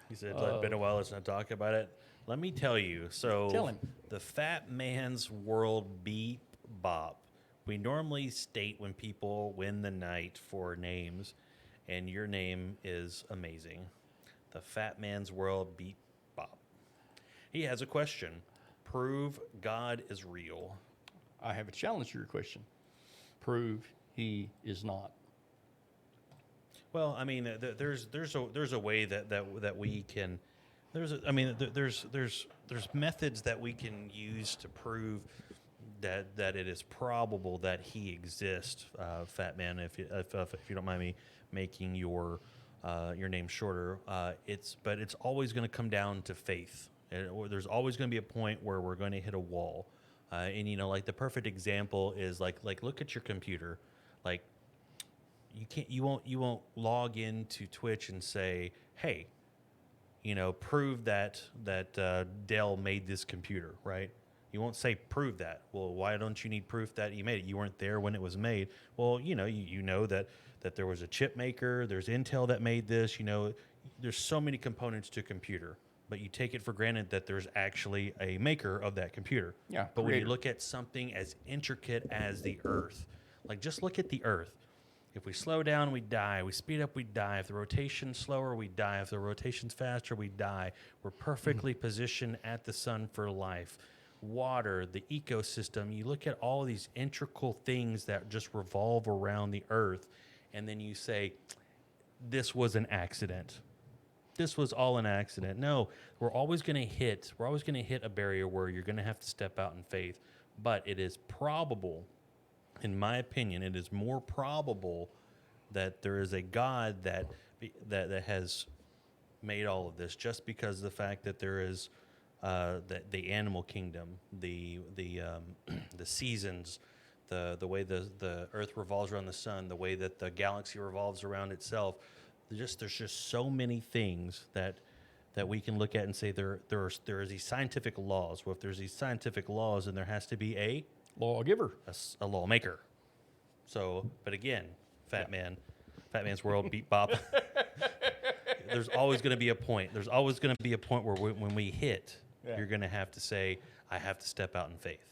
He said, "It's been a while. Let's not talk about it." Let me tell you. Tell So, him. the Fat Man's World Beep Bop. We normally state when people win the night for names, and your name is amazing. The Fat Man's World Beep Bop. He has a question. Prove God is real. I have a challenge to your question. Prove he is not. Well, I mean, there's a way that we can. I mean, there's methods that we can use to prove that it is probable that he exists, Fat Man. If you don't mind me making your name shorter, it's always going to come down to faith. Or there's always going to be a point where we're going to hit a wall, and like the perfect example is like look at your computer, like you won't log into Twitch and say, hey, prove that Dell made this computer, right? You won't say prove that. Well, why don't you need proof that you made it? You weren't there when it was made. Well, you know that there was a chip maker. There's Intel that made this. There's so many components to a computer, but you take it for granted that there's actually a maker of that computer. Yeah, But when you creator. look at something as intricate as the Earth, like just look at the Earth. If we slow down, we die. We speed up, we die. If the rotation's slower, we die. If the rotation's faster, we die. We're perfectly positioned at the sun for life. Water, the ecosystem. You look at all these integral things that just revolve around the earth, and then you say, this was an accident. This was all an accident. No, we're always going to hit a barrier where you're going to have to step out in faith. But it is probable, in my opinion, it is more probable that there is a God that has made all of this, just because of the fact that there is the animal kingdom, the seasons, the way the earth revolves around the sun, the way that the galaxy revolves around itself. There's just so many things that we can look at and say there is these scientific laws. Well, if there's these scientific laws, then there has to be a Lawgiver. a lawmaker. So, but again, Fat Man's World, Beep Bop. There's always going to be a point. There's always going to be a point where when we hit, you're going to have to say, I have to step out in faith.